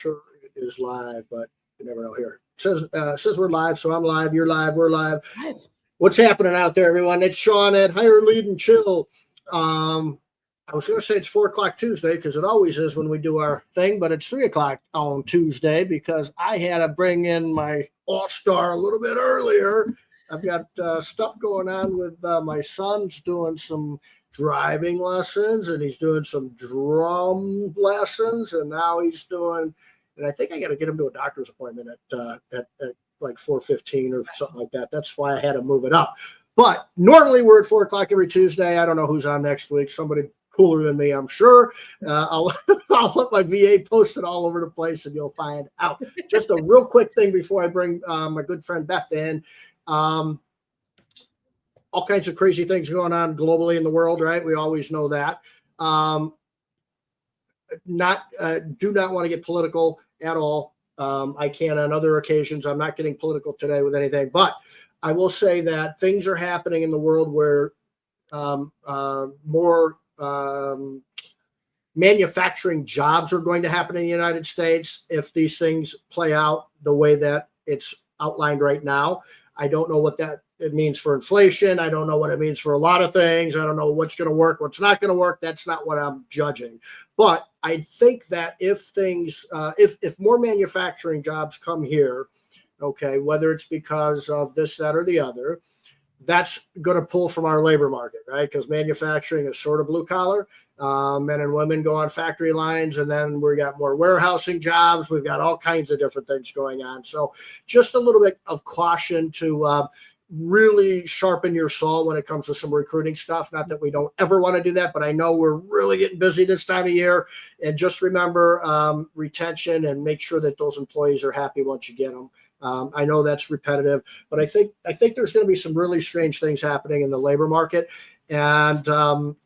Sure it is live, but you never know here. It says we're live, so I'm live, you're live, we're live. What's happening out there, everyone? It's Shawn at Hire, Lead, and Chill. I was going to say it's 4 o'clock Tuesday because it always is when we do our thing, but it's 3 o'clock on Tuesday because I had to bring in my all-star a little bit earlier. I've got stuff going on with my son's doing some driving lessons, and he's doing some drum lessons, and now he's doing, and I think I got to get him to a doctor's appointment at like 4:15 or something like that. That's why I had to move it up. But normally we're at 4 o'clock every Tuesday. I don't know who's on next week. Somebody cooler than me, I'm sure. I'll let my VA post it all over the place, and you'll find out. Just a real quick thing before I bring my good friend Beth in. All kinds of crazy things going on globally in the world, right? We always know that. Do not want to get political at all. I can on other occasions. I'm not getting political today with anything, but I will say that things are happening in the world where more manufacturing jobs are going to happen in the United States if these things play out the way that it's outlined right now. I don't know what that it means for inflation. I don't know what it means for a lot of things. I don't know what's going to work, what's not going to work. That's not what I'm judging. But I think that if things, if more manufacturing jobs come here, okay, whether it's because of this, that, or the other, that's going to pull from our labor market, right? Because manufacturing is sort of blue collar. Men and women go on factory lines, and then we got more warehousing jobs. We've got all kinds of different things going on. So just a little bit of caution to really sharpen your saw when it comes to some recruiting stuff. Not that we don't ever want to do that, but I know we're really getting busy this time of year. And just remember retention and make sure that those employees are happy once you get them. I know that's repetitive, but I think there's going to be some really strange things happening in the labor market, and it's going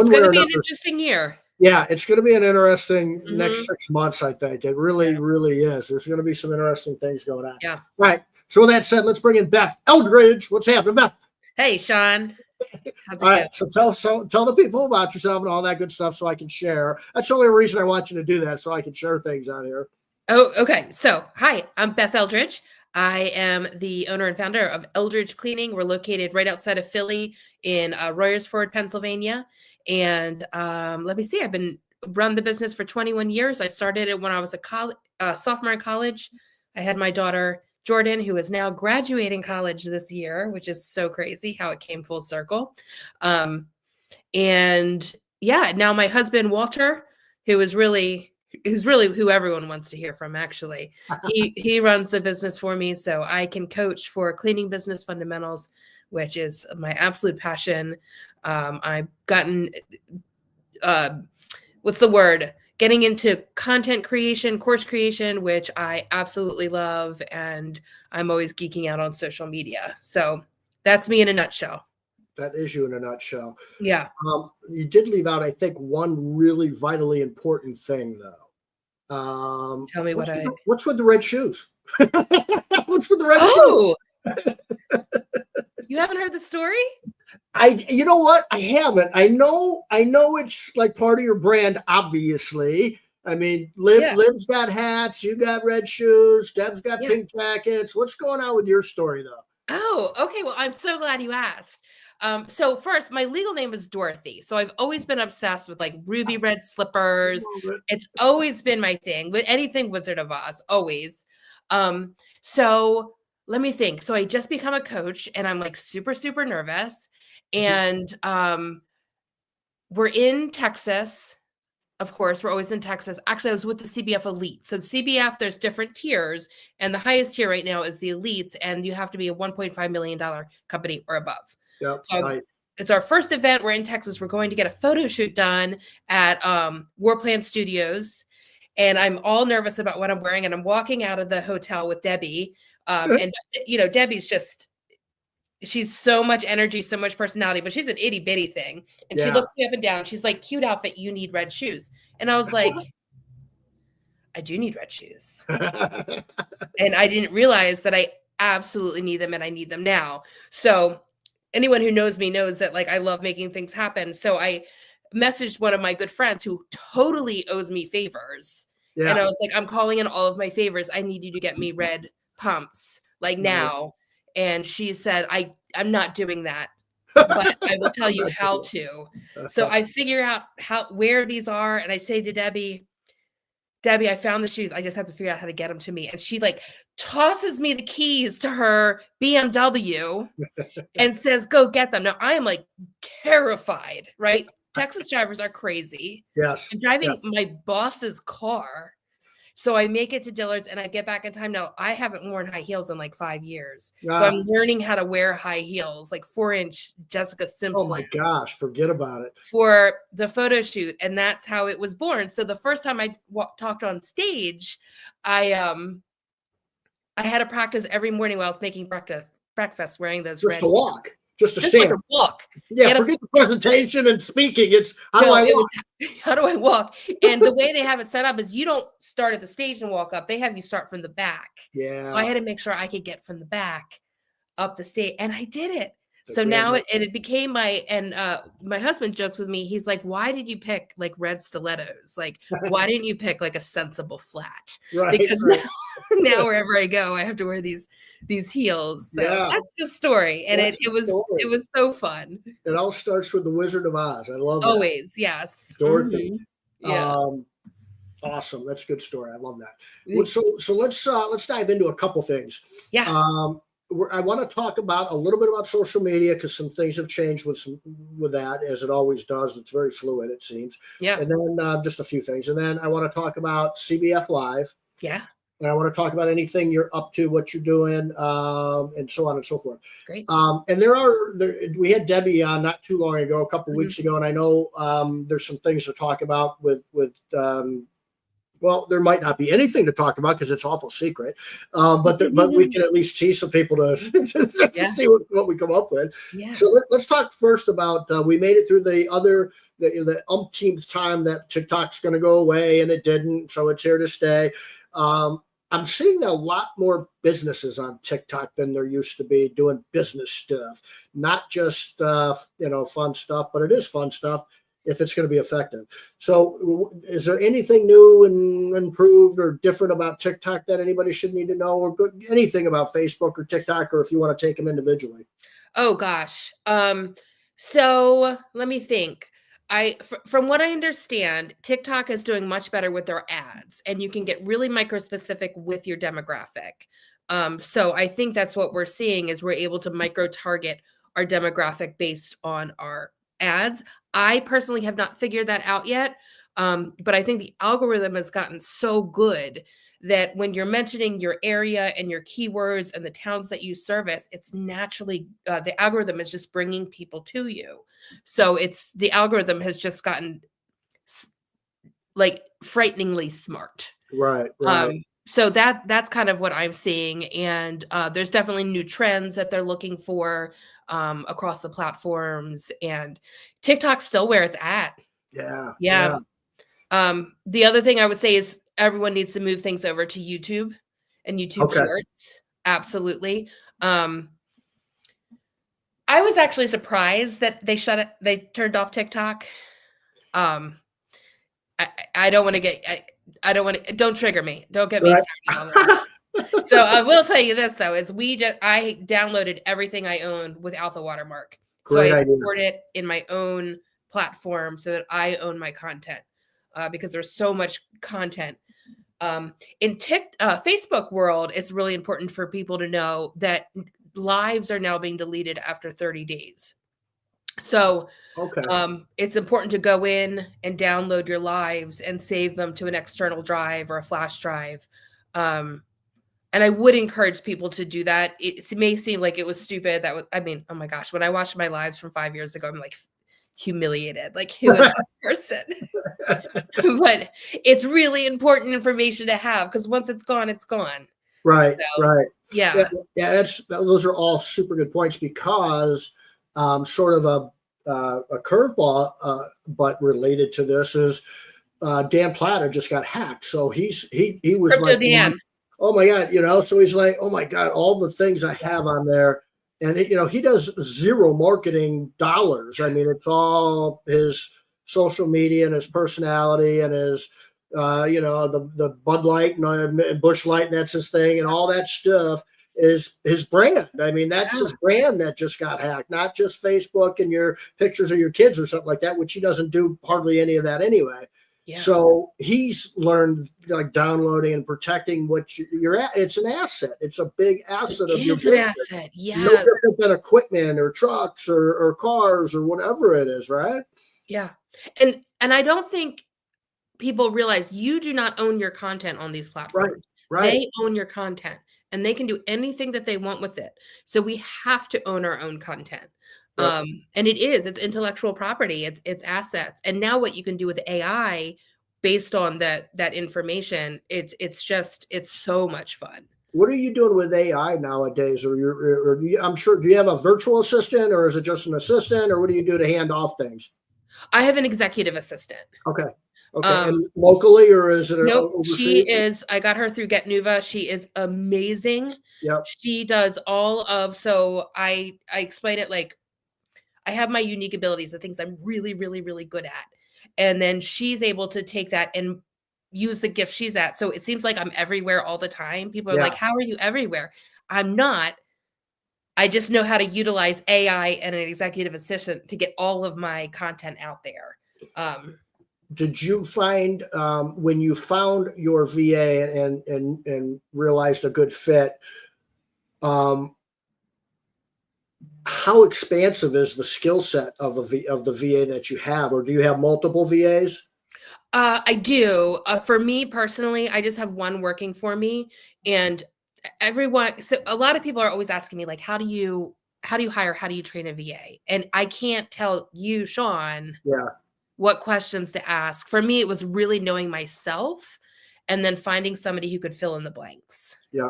to be an interesting year. Yeah, it's going to be an interesting next 6 months. I think it really is. There's going to be some interesting things going on. Yeah. All right. So with that said, let's bring in Beth Eldredge. What's happening, Beth? Hey, Shawn. All right. So tell the people about yourself and all that good stuff so I can share. That's the only reason I want you to do that, so I can share things on here. Oh, okay. So, hi, I'm Beth Eldredge. I am the owner and founder of Eldredge Cleaning. We're located right outside of Philly in Royersford, Pennsylvania. And let me see, I've been run the business for 21 years. I started it when I was a sophomore in college. I had my daughter, Jordan, who is now graduating college this year, which is so crazy how it came full circle. And yeah, now my husband, Walter, who's really who everyone wants to hear from, actually. He runs the business for me, so I can coach for cleaning business fundamentals, which is my absolute passion. I've gotten, getting into content creation, course creation, which I absolutely love, and I'm always geeking out on social media. So that's me in a nutshell. That is you in a nutshell. Yeah. You did leave out, I think, one really vitally important thing, though. Tell me what's with the red shoes? What's with the red shoes? You haven't heard the story? You know what? I haven't. I know it's like part of your brand, obviously. I mean, Liv's got hats, you got red shoes, Deb's got pink jackets. What's going on with your story, though? Oh, okay. Well, I'm so glad you asked. So first, my legal name is Dorothy. So I've always been obsessed with like ruby red slippers. It's always been my thing with anything Wizard of Oz, always. So let me think. So I just become a coach and I'm like super, super nervous. And we're in Texas. Of course, we're always in Texas. Actually, I was with the CBF Elite. So CBF, there's different tiers. And the highest tier right now is the Elites. And you have to be a $1.5 million company or above. Yep, so nice. It's our first event. We're in Texas. We're going to get a photo shoot done at Warplan Studios. And I'm all nervous about what I'm wearing. And I'm walking out of the hotel with Debbie. And, Debbie's she's so much energy, so much personality, but she's an itty bitty thing. And she looks me up and down. She's like, cute outfit. You need red shoes. And I was like, I do need red shoes. And I didn't realize that I absolutely need them and I need them now. So anyone who knows me knows that like I love making things happen. So I messaged one of my good friends who totally owes me favors. Yeah. And I was like, I'm calling in all of my favors. I need you to get me red pumps like now. And she said, I'm not doing that, but I will tell you how to. So I figure out where these are. And I say to Debbie, I found the shoes. I just have to figure out how to get them to me. And she like tosses me the keys to her BMW and says, go get them. Now I am like terrified, right? Texas drivers are crazy. Yes. I'm driving my boss's car. So I make it to Dillard's and I get back in time. Now I haven't worn high heels in like 5 years. So I'm learning how to wear high heels, like 4-inch Jessica Simpson. Oh my gosh, forget about it. For the photo shoot. And that's how it was born. So the first time I talked on stage, I had to practice every morning while I was making breakfast wearing those just red to walk. Just to just stand. like a walk. Yeah, forget the presentation and speaking. It's how do I walk? How do I walk? And the way they have it set up is you don't start at the stage and walk up. They have you start from the back. Yeah. So I had to make sure I could get from the back up the stage, and I did it. So now it became my husband jokes with me. He's like, why did you pick like red stilettos? Like, why didn't you pick like a sensible flat? Right. Because now wherever I go, I have to wear these heels. So that's the story. And it was so fun. It all starts with the Wizard of Oz. I love it. Always, yes. Dorothy. Mm-hmm. Yeah. Awesome. That's a good story. I love that. So let's dive into a couple things. Yeah. I want to talk about a little bit about social media because some things have changed with that, as it always does. It's very fluid, it seems. Yeah. And then just a few things. And then I want to talk about CBF Live. Yeah. And I want to talk about anything you're up to, what you're doing, and so on and so forth. Great. And we had Debbie on not too long ago, a couple weeks ago, and I know there's some things to talk about with well, there might not be anything to talk about because it's awful secret, but we can at least tease some people to see what we come up with. Yeah. So let's talk first about we made it through the umpteenth time that TikTok's going to go away, and it didn't, so it's here to stay. I'm seeing a lot more businesses on TikTok than there used to be doing business stuff, not just fun stuff, but it is fun stuff if it's going to be effective. So is there anything new and improved or different about TikTok that anybody should need to know, or anything about Facebook or TikTok, or if you want to take them individually? Oh gosh. So let me think. From what I understand, TikTok is doing much better with their ads, and you can get really micro specific with your demographic. So I think that's what we're seeing is we're able to micro target our demographic based on our ads. I personally have not figured that out yet. But I think the algorithm has gotten so good that when you're mentioning your area and your keywords and the towns that you service, it's naturally, the algorithm is just bringing people to you. So the algorithm has just gotten like frighteningly smart. Right. So that's kind of what I'm seeing. And there's definitely new trends that they're looking for across the platforms, and TikTok's still where it's at. Yeah. The other thing I would say is everyone needs to move things over to YouTube and YouTube Shorts. Absolutely. I was actually surprised that they turned off TikTok. I don't want to get, don't trigger me. Don't get me started on that. So I will tell you this though, is I downloaded everything I owned without the watermark. So I export it in my own platform so that I own my content because there's so much content. In Facebook world, it's really important for people to know that lives are now being deleted after 30 days. So it's important to go in and download your lives and save them to an external drive or a flash drive. And I would encourage people to do that. It may seem like it was stupid. Oh my gosh, when I watched my lives from 5 years ago, I'm like humiliated. Like, who is that person? But it's really important information to have because once it's gone, it's gone. Right. Yeah. Those are all super good points because sort of a curveball, but related to this is Dan Plata just got hacked. So he was Crypto like, Dan. Oh my God, so he's like, oh my God, all the things I have on there. And he does zero marketing dollars. I mean, it's all his social media and his personality and his, the Bud Light and Bush Light, and that's his thing, and all that stuff is his brand. I mean, that's his brand that just got hacked, not just Facebook and your pictures of your kids or something like that, which he doesn't do hardly any of that anyway. Yeah. So he's learned like downloading and protecting what you're at. It's an asset. It's a big asset of your business. It's an asset. Yes. No different than equipment or trucks or cars or whatever it is, right? Yeah. And I don't think people realize you do not own your content on these platforms. Right. They own your content and they can do anything that they want with it. So we have to own our own content. Yep. And it's intellectual property, it's assets. And now what you can do with AI based on that information, it's so much fun. What are you doing with AI nowadays? I'm sure, do you have a virtual assistant or is it just an assistant, or what do you do to hand off things? I have an executive assistant. Okay. And locally, or is it? Nope. Overseas? I got her through Get Nuva. She is amazing. Yep. She does all of, so I explain it like, I have my unique abilities, the things I'm really, really, really good at. And then she's able to take that and use the gift she's at. So it seems like I'm everywhere all the time. People are like, how are you everywhere? I'm not. I just know how to utilize AI and an executive assistant to get all of my content out there. Did you find when you found your VA and realized a good fit, how expansive is the skill set of the VA that you have, or do you have multiple VAs? I do. For me personally, I just have one working for me, and so a lot of people are always asking me, like, how do you hire, how do you train a VA? And I can't tell you, Shawn, what questions to ask. For me, it was really knowing myself and then finding somebody who could fill in the blanks. Yeah.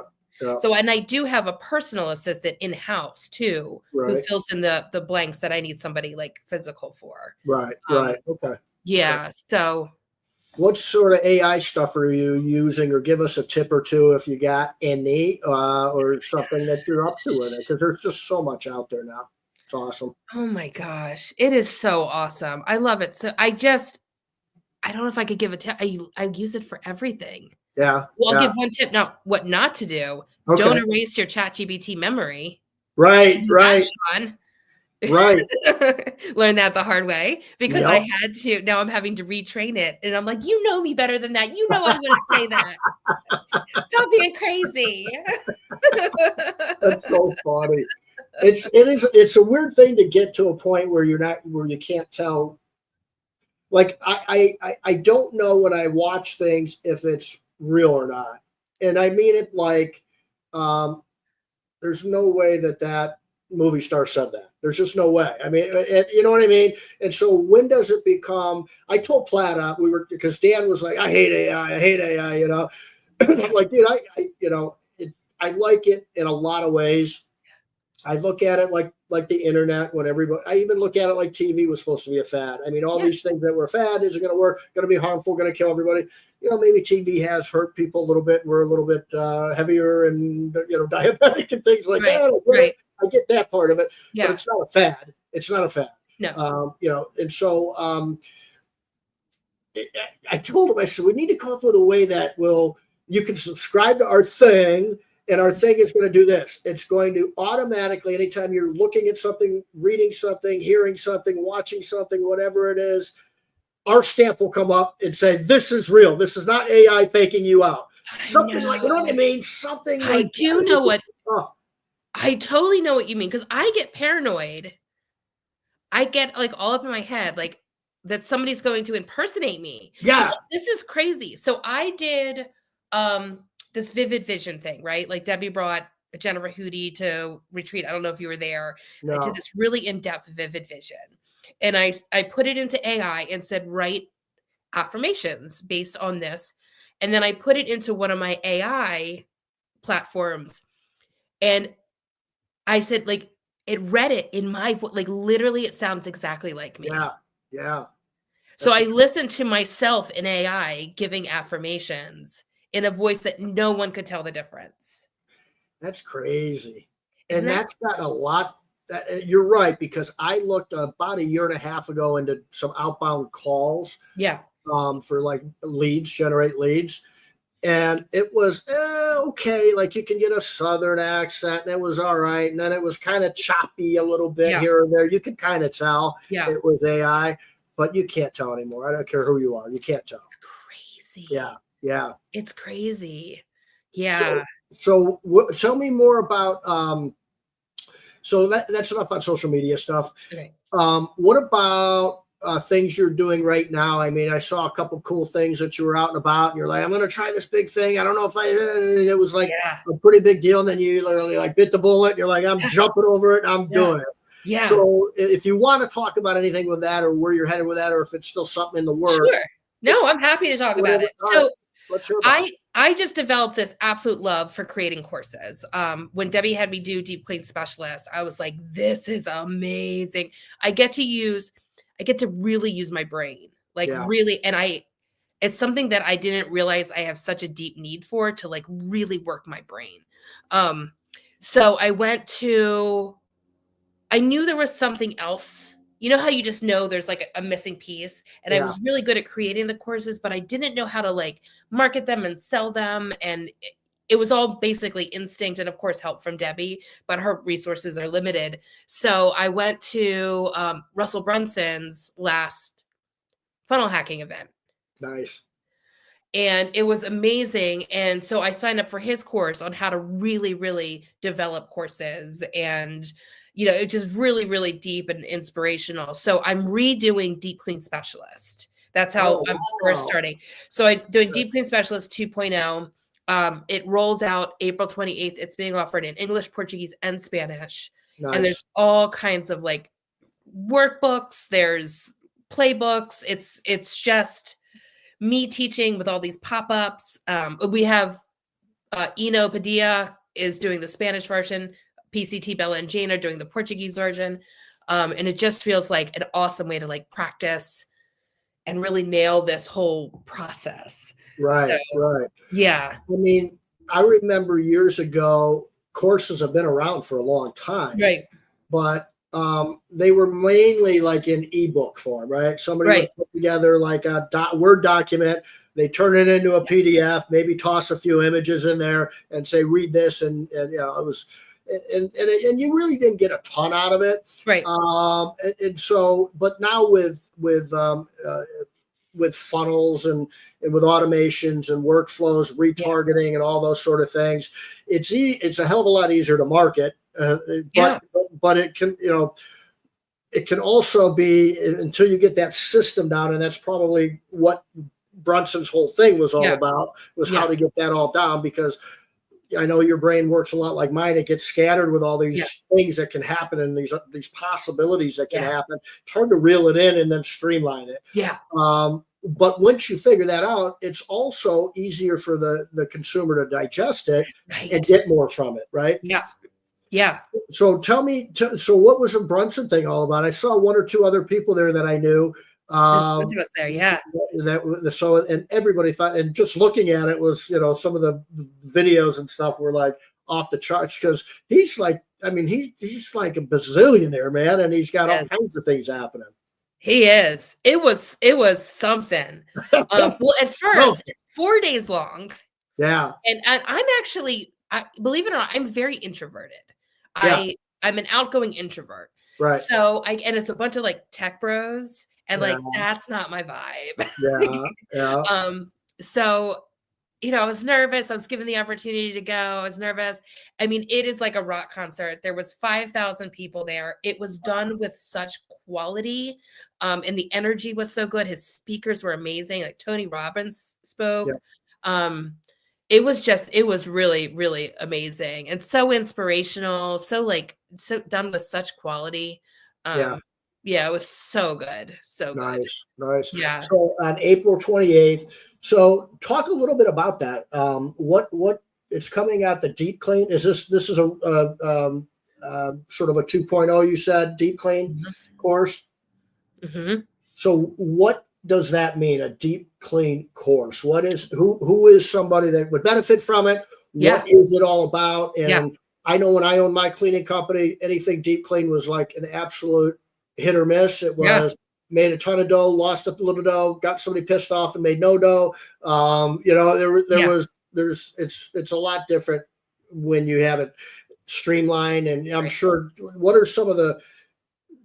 So, and I do have a personal assistant in-house too, who fills in the blanks that I need somebody like physical for. Right. Okay. Yeah. Okay. So what sort of AI stuff are you using, or give us a tip or two if you got any, or something that you're up to in it? Because there's just so much out there now. It's awesome. Oh my gosh. It is so awesome. I love it. So I don't know if I could give a tip. I use it for everything. Yeah. Well, I'll give one tip now, what not to do. Okay. Don't erase your ChatGPT memory. Right. Shawn. Right. Learn that the hard way, because I had to. Now I'm having to retrain it. And I'm like, you know me better than that. You know I wouldn't say that. Stop being crazy. That's so funny. It's a weird thing to get to a point where you can't tell. Like I don't know when I watch things if it's real or not. And I mean it like there's no way that movie star said that. There's just no way. I mean, you know what I mean? And so when does it become, I told Platt, because Dan was like, I hate AI, you know. I'm like, dude, I like it in a lot of ways. I look at it like the internet, I even look at it like TV was supposed to be a fad. I mean, all these things that were fad isn't going to work, going to be harmful, going to kill everybody. You know, maybe TV has hurt people a little bit. We're a little bit heavier and, diabetic and things like that. Right. I get that part of it, but it's not a fad. It's not a fad. No. And so I told him, I said, we need to come up with a way that you can subscribe to our thing, and our thing is going to do this. It's going to automatically, anytime you're looking at something, reading something, hearing something, watching something, whatever it is, our stamp will come up and say, this is real. This is not AI faking you out. Something like, you know what I mean? Something like I do know what. I totally know what you mean, because I get paranoid. I get like all up in my head, like that somebody's going to impersonate me. Yeah. This is crazy. So I did this vivid vision thing, right? Like Debbie brought Jennifer Hootie to retreat. I don't know if you were there. No. I did this really in-depth vivid vision. And I put it into AI and said, write affirmations based on this. And then I put it into one of my AI platforms. And I said, like, it read it in my voice. Like, literally, it sounds exactly like me. Yeah. So I listened to myself in AI giving affirmations in a voice that no one could tell the difference. That's crazy. And that's got a lot. You're right, because I looked about a year and a half ago into some outbound calls. Yeah. For like generate leads. And it was okay. Like you can get a Southern accent and it was all right. And then it was kind of choppy a little bit here and there. You could kind of tell it was AI, but you can't tell anymore. I don't care who you are. You can't tell. It's crazy. Yeah. Yeah. It's crazy. Yeah. So tell me more about, so that's enough on social media stuff. Okay. What about things you're doing right now? I mean, I saw a couple cool things that you were out and about, and you're like, I'm going to try this big thing. I don't know if it was like a pretty big deal. And then you literally like bit the bullet. You're like, I'm jumping over it. And I'm doing it. Yeah. So if you want to talk about anything with that, or where you're headed with that, or if it's still something in the works. Sure. No, I'm happy to talk about it. So let's hear about it. I just developed this absolute love for creating courses. When Debbie had me do Deep Clean Specialist, I was like, this is amazing. I get to really use my brain, really. And it's something that I didn't realize I have such a deep need for, to like really work my brain. So I knew there was something else. You know how you just know there's like a missing piece, and I was really good at creating the courses, but I didn't know how to like market them and sell them. And it was all basically instinct, and of course help from Debbie, but her resources are limited. So I went to Russell Brunson's last funnel hacking event. Nice. And it was amazing. And so I signed up for his course on how to really, really develop courses, and it's just really, really deep and inspirational. So I'm redoing Deep Clean Specialist. That's how I'm first starting. So I'm doing Deep Clean Specialist 2.0. It rolls out April 28th. It's being offered in English, Portuguese, and Spanish. Nice. And there's all kinds of like workbooks. There's playbooks. It's just me teaching with all these pop-ups. We have Eno Padilla is doing the Spanish version. PCT Bella and Jane are doing the Portuguese version. And it just feels like an awesome way to like practice and really nail this whole process. Right. Right. Yeah. I mean, I remember years ago, courses have been around for a long time. Right. But they were mainly like in ebook form, right? Somebody would put together like a Word document. They turn it into a PDF, maybe toss a few images in there and say, read this. And it was, and you really didn't get a ton out of it. Right. And so, but now with funnels and with automations and workflows, retargeting and all those sort of things, it's a hell of a lot easier to market. But it can, it can also be, until you get that system down, and that's probably what Brunson's whole thing was all about, was how to get that all down, because I know your brain works a lot like mine. It gets scattered with all these things that can happen and these possibilities that can happen. It's hard to reel it in and then streamline it. Yeah. But once you figure that out, it's also easier for the consumer to digest it and get more from it, right? Yeah. Yeah. So tell me, so what was the Brunson thing all about? I saw one or two other people there that I knew. There's a bunch of us there, yeah. And everybody thought, and just looking at it was, some of the videos and stuff were like off the charts, because he's like, he's like a bazillionaire, man, and he's got all kinds of things happening. He is. It was something. Well, at first, it's 4 days long. Yeah. And I'm actually, believe it or not, I'm very introverted. I'm an outgoing introvert. Right. So and it's a bunch of like tech bros, and like that's not my vibe. Yeah. So I was nervous. I was given the opportunity to go. I was nervous. I mean, it is like a rock concert. There was 5,000 people there. It was done with such quality, and the energy was so good. His speakers were amazing. Like Tony Robbins spoke. Yeah. It was really, really amazing and so inspirational. So done with such quality. Yeah, it was so good. So good. Nice. Yeah. So on April 28th. So talk a little bit about that. What it's coming out, the Deep Clean. This is a sort of a 2.0, you said, Deep Clean course. Mm-hmm. So what does that mean, a Deep Clean course? What is, who is somebody that would benefit from it? What is it all about? And I know when I owned my cleaning company, anything deep clean was like an absolute hit or miss. It Yeah. was made a ton of dough, lost a little dough, got somebody pissed off and made no dough. You know, it's a lot different when you have it streamlined. And I'm Right. sure, what are some of the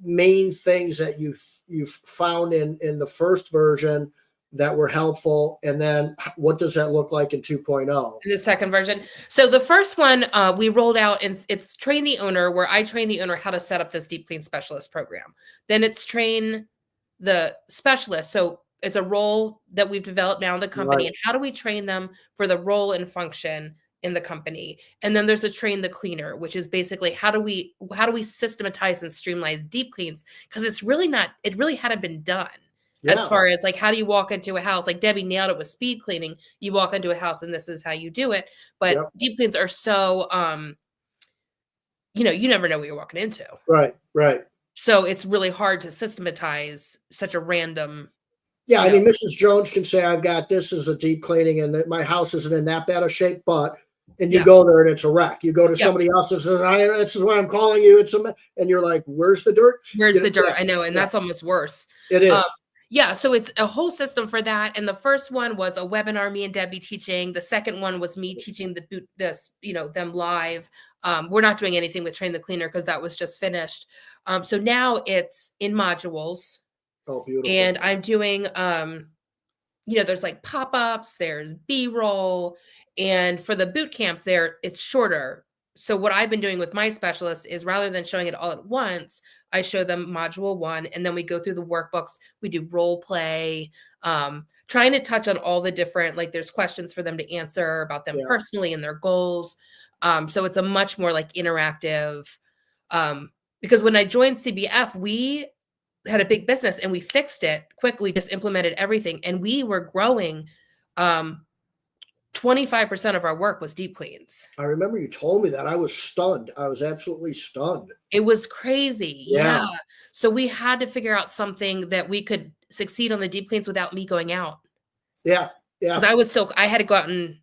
main things that you've found in the first version that were helpful, and then what does that look like in 2.0? In the second version. So the first one we rolled out, and it's train the owner, where I train the owner how to set up this deep clean specialist program. Then it's train the specialist. So it's a role that we've developed now in the company, Right. and how do we train them for the role and function in the company? And then there's a train the cleaner, which is basically how do we systematize and streamline deep cleans, because it really hadn't been done. As Yeah. far as like, how do you walk into a house? Like Debbie nailed it with speed cleaning. You walk into a house and this is how you do it. But Yep. deep cleans are so, you never know what you're walking into. Right. Right. So it's really hard to systematize such a random. Yeah, I mean, Mrs. Jones can say, I've got this as a deep cleaning and that my house isn't in that bad of shape, and you go there and it's a wreck. You go to somebody else and says, this is why I'm calling you. And you're like, where's the dirt? Where's the dirt? I know. And that's almost worse. It is. Yeah, so it's a whole system for that. And the first one was a webinar, me and Debbie teaching. The second one was me teaching them live. We're not doing anything with Train the Cleaner because that was just finished. So now it's in modules. Oh, beautiful. And I'm doing, there's like pop-ups, there's B-roll. And for the boot camp there, it's shorter. So what I've been doing with my specialists is, rather than showing it all at once, I show them module 1, and then we go through the workbooks. We do role play, trying to touch on all the different, like there's questions for them to answer about them personally and their goals. So it's a much more like interactive, because when I joined CBF, we had a big business and we fixed it quickly, just implemented everything. And we were growing, 25% of our work was deep cleans. I remember you told me that. I was stunned. I was absolutely stunned. It was crazy. Yeah. So we had to figure out something that we could succeed on the deep cleans without me going out. Yeah. Yeah. Because I had to go out and,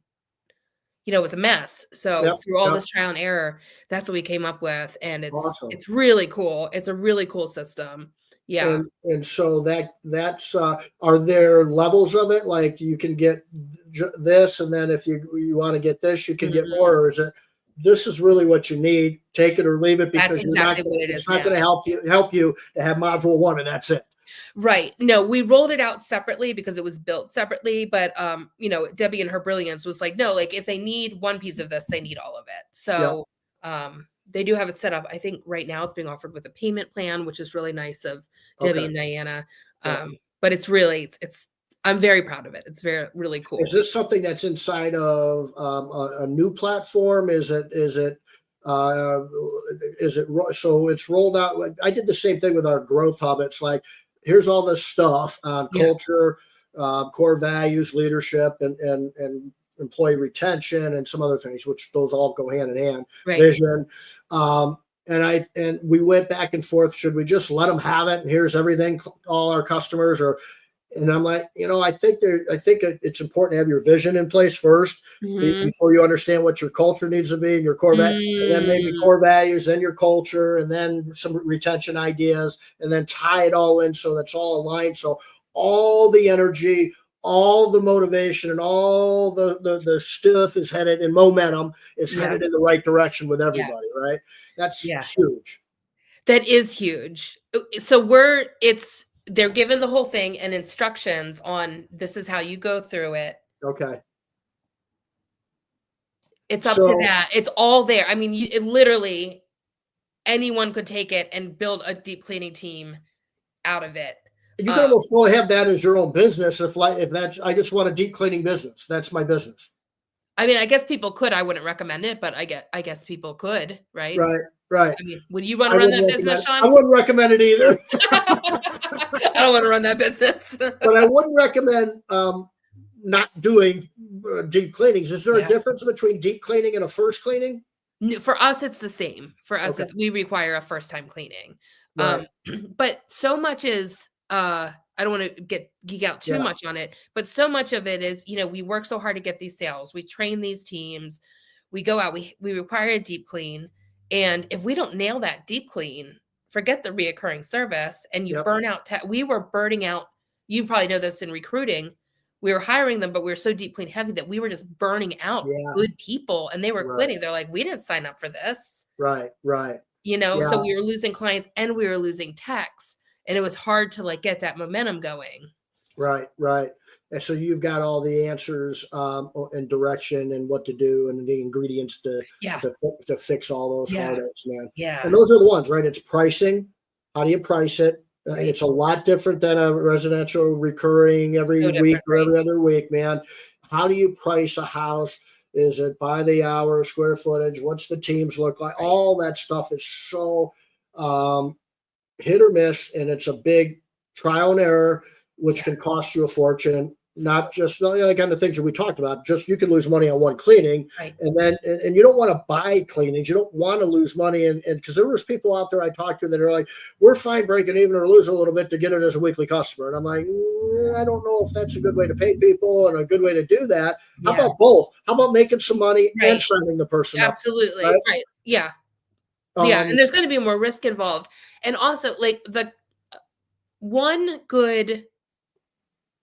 it was a mess. So through all this trial and error, that's what we came up with. And it's awesome. It's really cool. It's a really cool system. Yeah. And so that's are there levels of it? Like you can get this, and then if you want to get this, you can get more, or is it, this is really what you need, take it or leave it, because that's exactly what it is. It's not going to help you to have module 1 and that's it. Right. No, we rolled it out separately because it was built separately. But, Debbie and her brilliance was like, no, like if they need one piece of this, they need all of it. So, they do have it set up. I think right now it's being offered with a payment plan, which is really nice of Debbie and Diana. But it's really, I'm very proud of it. It's really cool. Is this something that's inside of a new platform? Is it so it's rolled out? I did the same thing with our growth hub. It's like, here's all this stuff on culture, core values, leadership, and employee retention, and some other things, which those all go hand in hand. Right. Vision. And we went back and forth. Should we just let them have it? And here's everything, all our customers, and I'm like, I think it's important to have your vision in place first before you understand what your culture needs to be and your core values, and then maybe core values, then your culture, and then some retention ideas, and then tie it all in so that's all aligned. So all the energy, all the motivation, and all the stuff is headed, and momentum is headed in the right direction with everybody, right? That's huge. That is huge. So they're given the whole thing and instructions on, this is how you go through it. Okay. It's up to that. It's all there. I mean, literally anyone could take it and build a deep cleaning team out of it. You can almost have that as your own business. If that's, I just want a deep cleaning business. That's my business. I mean, I guess people could. I wouldn't recommend it, but I guess people could, right? Right. I mean, would you want to run that business, Shawn? I wouldn't recommend it either. I don't want to run that business. But I wouldn't recommend not doing deep cleanings. Is there a difference between deep cleaning and a first cleaning? For us, it's the same. For us, we require a first-time cleaning. Right. But so much is, I don't want to geek out too much on it, but so much of it is, we work so hard to get these sales. We train these teams. we go out, we require a deep clean. And if we don't nail that deep clean, forget the reoccurring service, and you Yep. burn out. We were burning out. You probably know this in recruiting. We were hiring them, but we were so deep clean heavy that we were just burning out Yeah. good people, and they were Right. quitting. They're like, we didn't sign up for this. Right. You know, Yeah. so we were losing clients and we were losing techs, and it was hard to like get that momentum going. Right. And so you've got all the answers and direction and what to do and the ingredients to fix all those heartaches, man. Yeah. And those are the ones, right? It's pricing. How do you price it? Right. It's a lot different than a residential recurring every week or every other week, man. How do you price a house? Is it by the hour, square footage? What's the teams look like? All that stuff is so hit or miss, and it's a big trial and error, which can cost you a fortune. Not just the kind of things that we talked about. Just you can lose money on one cleaning, and then and you don't want to buy cleanings. You don't want to lose money, and because there was people out there I talked to that are like, we're fine breaking even or losing a little bit to get it as a weekly customer, and I'm like, I don't know if that's a good way to pay people and a good way to do that. How about both? How about making some money and signing the person up? Absolutely, right? Yeah, and there's going to be more risk involved, and also like the one good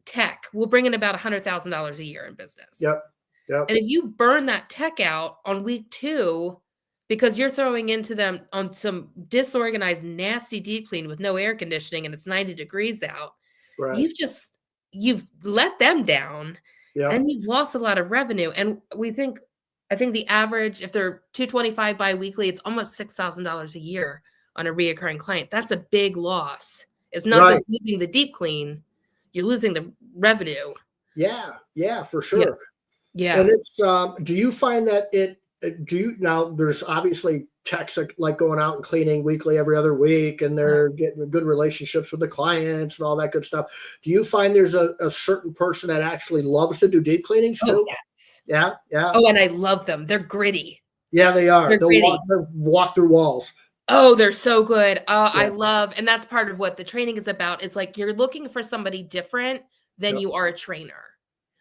tech will bring in about $100,000 a year in business. Yep. And if you burn that tech out on week 2 because you're throwing into them on some disorganized, nasty deep clean with no air conditioning and it's 90 degrees out, you've let them down and you've lost a lot of revenue. And I think the average, if they're $225 biweekly, it's almost $6,000 a year on a reoccurring client. That's a big loss. It's not just losing the deep clean. You're losing the revenue. Yeah, for sure. Yeah. And it's, do you find that now there's obviously techs like going out and cleaning weekly every other week, and they're getting good relationships with the clients and all that good stuff. Do you find there's a certain person that actually loves to do deep cleanings too? Oh, yes. Yeah. Oh, and I love them. They're gritty. Yeah, they are. They'll walk through walls. Oh, they're so good. I love, and that's part of what the training is about, is like you're looking for somebody different than you are a trainer.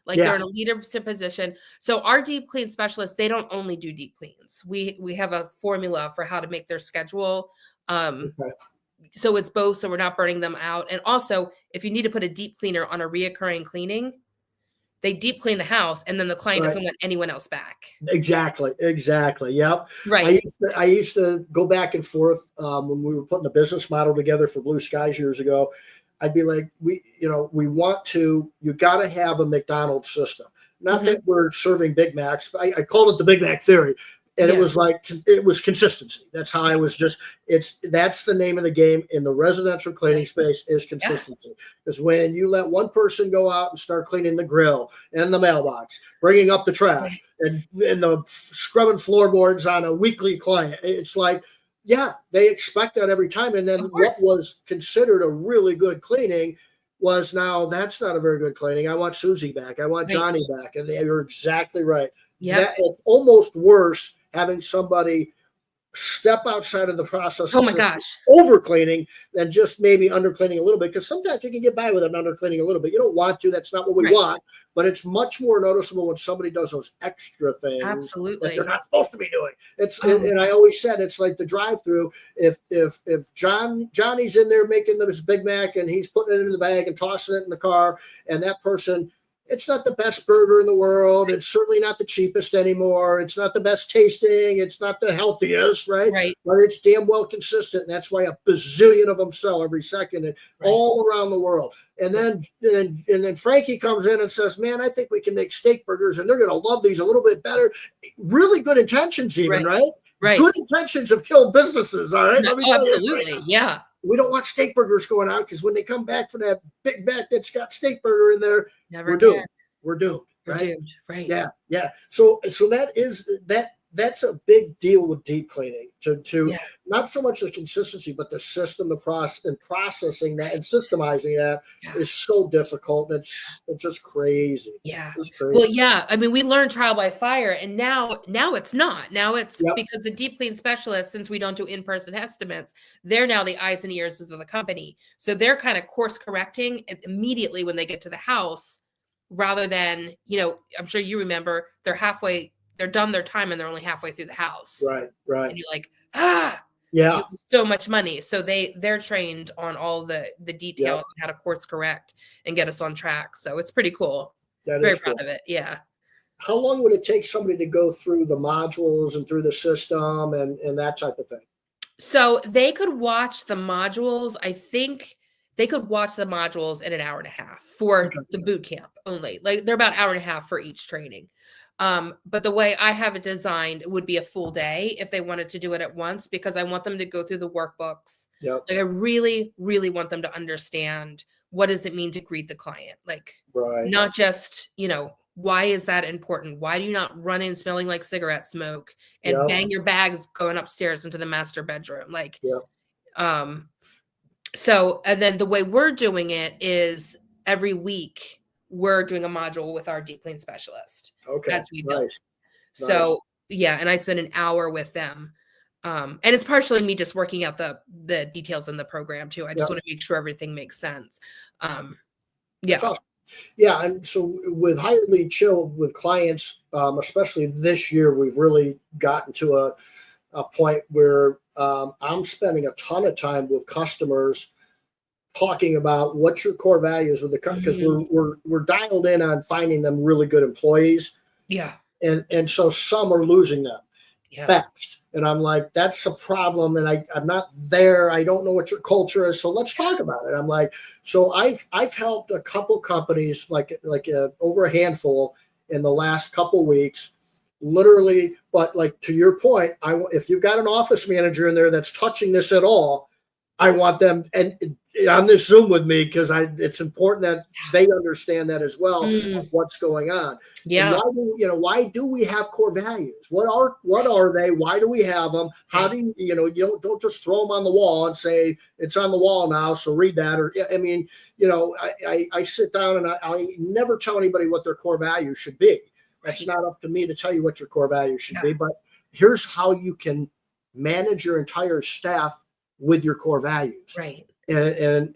Like they're in a leadership position. So our deep clean specialists, they don't only do deep cleans. We have a formula for how to make their schedule. So it's both, so we're not burning them out. And also, if you need to put a deep cleaner on a reoccurring cleaning, they deep clean the house, and then the client doesn't want anyone else back. Exactly. Yep. Right. I used to go back and forth when we were putting the business model together for Blue Skies years ago. I'd be like, you got to have a McDonald's system. Not that we're serving Big Macs, but I called it the Big Mac theory. And it was like, it was consistency. That's how I was that's the name of the game in the residential cleaning space is consistency. Because when you let one person go out and start cleaning the grill and the mailbox, bringing up the trash and the scrubbing floorboards on a weekly client, it's like, they expect that every time. And then what was considered a really good cleaning was now that's not a very good cleaning. I want Susie back. I want Johnny back. And you're exactly right. Yeah. It's almost worse having somebody step outside of the process over cleaning than just maybe under cleaning a little bit, because sometimes you can get by with an under cleaning a little bit. You don't want to, that's not what we want, but it's much more noticeable when somebody does those extra things that they're not supposed to be doing. And I always said it's like the drive-through. If Johnny's in there making his Big Mac and he's putting it in the bag and tossing it in the car, and that person, it's not the best burger in the world. It's certainly not the cheapest anymore. It's not the best tasting. It's not the healthiest, right? But it's damn well consistent. And that's why a bazillion of them sell every second and all around the world. And then Frankie comes in and says, man, I think we can make steak burgers and they're going to love these a little bit better. Really good intentions even, right? Good intentions have killed businesses, all right? Absolutely, yeah. We don't want steak burgers going out, because when they come back for that Big Mac that's got steak burger in there, we're doomed. We're doomed, right? Yeah. So that's a big deal with deep cleaning. To not so much the consistency, but the system, the process, and processing that and systemizing that is so difficult. It's just crazy. Yeah. It's crazy. Well, I mean, we learned trial by fire, and now it's not. Now it's because the deep clean specialists, since we don't do in-person estimates, they're now the eyes and ears of the company. So they're kind of course correcting immediately when they get to the house, rather than, I'm sure you remember, they're halfway they're done their time and they're only halfway through the house. Right. Right. And you're like, Yeah. you lose so much money. So they're trained on all the details and how to course correct and get us on track. So it's pretty cool. That Very is proud cool. of it. Yeah. How long would it take somebody to go through the modules and through the system and that type of thing? So they could watch the modules. I think they could watch the modules in an hour and a half for the boot camp only. Like they're about an hour and a half for each training. But the way I have it designed, it would be a full day if they wanted to do it at once, because I want them to go through the workbooks. Yep. Like I really, really want them to understand what does it mean to greet the client? Like not just, why is that important? Why do you not run in smelling like cigarette smoke and bang your bags going upstairs into the master bedroom? Like, so, and then the way we're doing it is every week we're doing a module with our deep clean specialist. Okay. As we build. So yeah, and I spend an hour with them. And it's partially me just working out the details in the program too. I just want to make sure everything makes sense. Yeah. Awesome. Yeah. And so with Higher Lead Chill with clients, especially this year, we've really gotten to a point where I'm spending a ton of time with customers talking about what's your core values with the company, because we're dialed in on finding them really good employees. Yeah. And so some are losing them fast. And I'm like, that's a problem. And I'm not there. I don't know what your culture is. So let's talk about it. I'm like, so I've helped a couple companies, like over a handful in the last couple weeks, literally. But like, to your point, if you've got an office manager in there that's touching this at all, I want them and on this Zoom with me, because it's important that they understand that as well, what's going on. Yeah. And why do we have core values? What are they? Why do we have them? How do you don't just throw them on the wall and say it's on the wall now, so read that. Or I mean, I sit down and I never tell anybody what their core values should be. That's not up to me to tell you what your core values should be. But here's how you can manage your entire staff with your core values. Right. And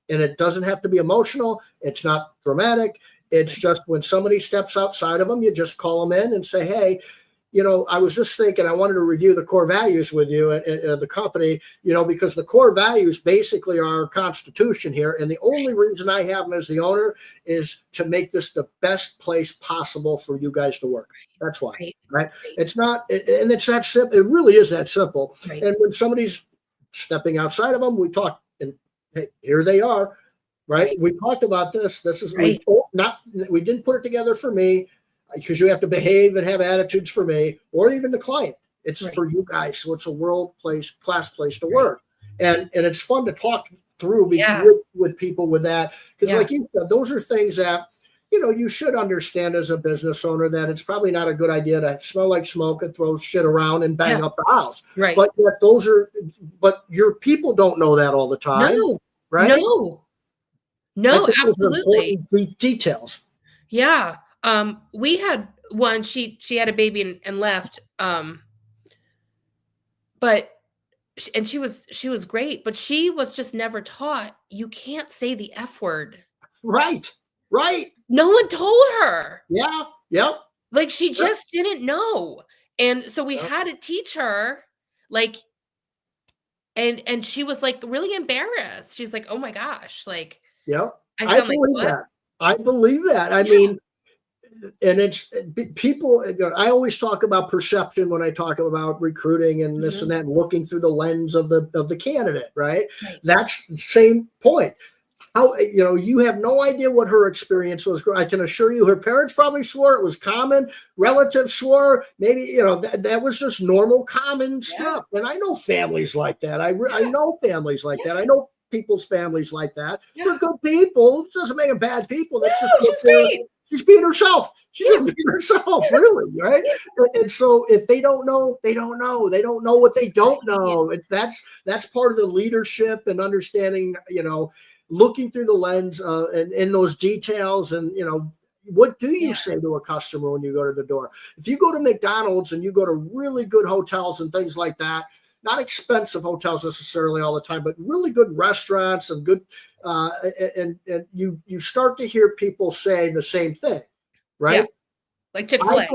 it doesn't have to be emotional. It's not dramatic. It's just when somebody steps outside of them, you just call them in and say, hey, I was just thinking, I wanted to review the core values with you and the company, because the core values basically are our constitution here. And the only reason I have them as the owner is to make this the best place possible for you guys to work. That's why, right? It's not, and it's that simple. It really is that simple. Right. And when somebody's stepping outside of them, we talk, and hey, here they are, right? We talked about this. This is we didn't put it together for me, because you have to behave and have attitudes for me, or even the client. It's for you guys, so it's a class place to work, and it's fun to talk through with people with that, because like you said, those are things that you should understand as a business owner, that it's probably not a good idea to smell like smoke and throw shit around and bang up the house. Right. But your people don't know that all the time. No. Right. No, absolutely. Details. Yeah. We had one, she had a baby and left. But she was great, but she was just never taught, you can't say the F word. Right. No one told her. Yeah. Yep. Like she just didn't know. And so we had to teach her, like, and she was like really embarrassed. She's like, oh my gosh. Like, I sound like what? I believe that. I mean, and it's people, I always talk about perception when I talk about recruiting and this and that, and looking through the lens of the candidate, right? That's the same point. How, you have no idea what her experience was. I can assure you her parents probably swore it was common. Relatives swore. Maybe, that was just normal, common stuff. And I know families like that. I know families like that. I know people's families like that. They're good people. It doesn't make them bad people. That's just she's being herself. She's just being herself, really, right? And so if they don't know, they don't know. They don't know what they don't know. That's part of the leadership and understanding, looking through the lens and in those details. And, what do you say to a customer when you go to the door? If you go to McDonald's and you go to really good hotels and things like that, not expensive hotels necessarily all the time, but really good restaurants and good, and you start to hear people say the same thing, right? like Chick-fil-A.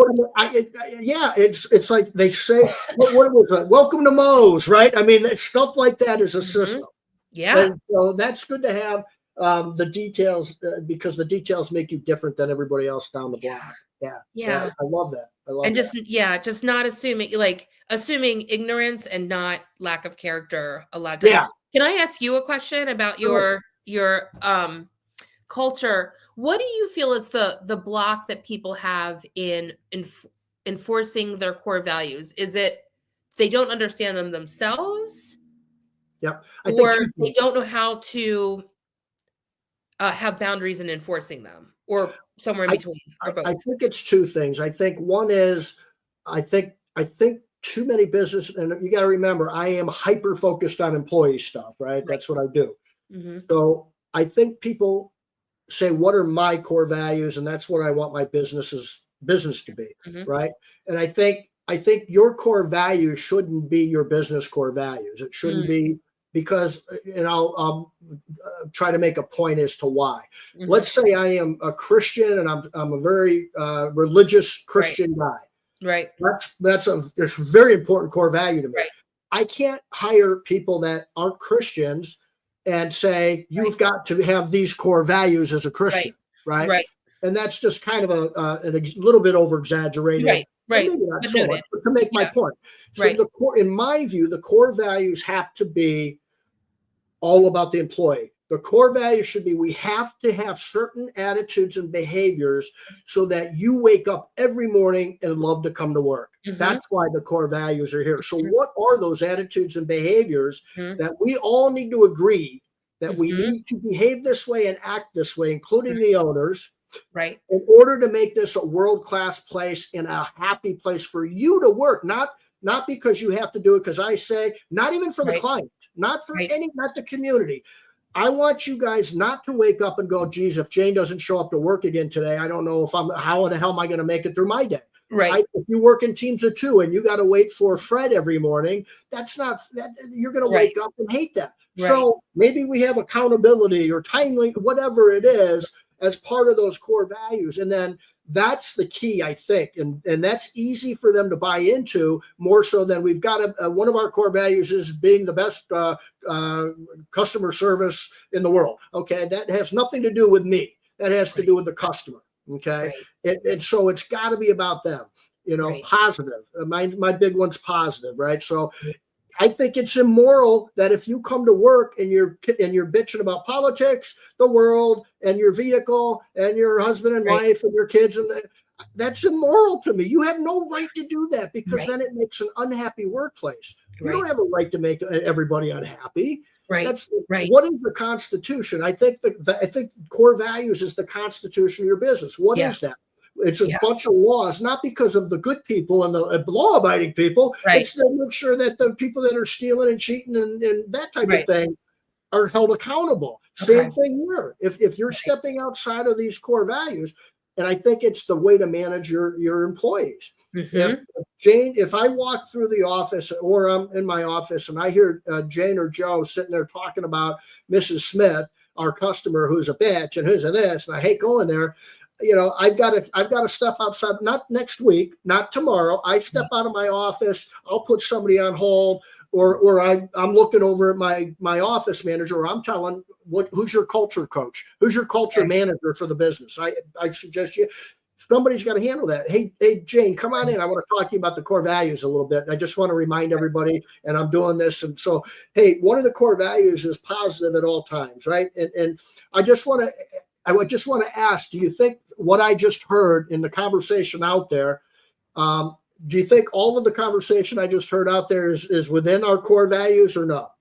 Yeah, it's like they say, what was it? Welcome to Moe's, right? I mean, stuff like that is a system. Yeah. And so that's good to have the details because the details make you different than everybody else down the block. Yeah. I love that. And just not assuming ignorance and not lack of character a lot of times. Yeah. Can I ask you a question about your culture? What do you feel is the block that people have in enforcing their core values? Is it they don't understand them themselves? Yep. Or they don't know how to have boundaries in enforcing them, or somewhere in between, or both? I think it's two things. I think one is, I think too many business, and you got to remember, I am hyper focused on employee stuff, right? That's what I do. Mm-hmm. So I think people say, what are my core values? And that's what I want my business to be, right? And I think your core values shouldn't be your business core values. It shouldn't be, because, and I'll try to make a point as to why. Let's say I am a Christian and I'm a very religious Christian guy. Right. That's a very important core value to me. Right. I can't hire people that aren't Christians and say, you've got to have these core values as a Christian, right? And that's just kind of a little bit over exaggerated. Right. Maybe not so much, but to make my point. So in my view, the core values have to be all about the employee. The core value should be, we have to have certain attitudes and behaviors so that you wake up every morning and love to come to work. That's why the core values are here. So what are those attitudes and behaviors that we all need to agree that we need to behave this way and act this way, including the owners, in order to make this a world-class place and a happy place for you to work, not because you have to do it because I say, not even for the client, not for not the community. I want you guys not to wake up and go, geez, if Jane doesn't show up to work again today, I don't know how the hell am I going to make it through my day? If you work in teams of two and you got to wait for Fred every morning, you're going to wake up and hate that. So maybe we have accountability or timely, whatever it is, as part of those core values. And then that's the key, I think. And that's easy for them to buy into, more so than we've got one of our core values is being the best customer service in the world. Okay. That has nothing to do with me. That has to do with the customer. Okay. And so it's got to be about them, positive. My big one's positive, right? So I think it's immoral that if you come to work and you're bitching about politics, the world, and your vehicle, and your husband and wife, and your kids, and that's immoral to me. You have no right to do that, because then it makes an unhappy workplace. You don't have a right to make everybody unhappy. What is the Constitution? I think core values is the Constitution of your business. What is that? It's a bunch of laws, not because of the good people and the law-abiding people. It's to make sure that the people that are stealing and cheating and that type of thing are held accountable. Same thing here. If you're stepping outside of these core values, and I think it's the way to manage your employees. If I walk through the office or I'm in my office and I hear Jane or Joe sitting there talking about Mrs. Smith, our customer, who's a bitch and who's a this, and I hate going there. I've got to step outside, not next week, not tomorrow. I step out of my office. I'll put somebody on hold, or I'm looking over at my office manager, or I'm telling who's your culture coach, who's your culture manager for the business. I suggest somebody's got to handle that. Hey, Jane, come on in. I want to talk to you about the core values a little bit. I just want to remind everybody, and I'm doing this. And so, hey, one of the core values is positive at all times, right? And I would just want to ask, do you think what I just heard in the conversation out there, do you think all of the conversation I just heard out there is within our core values or not?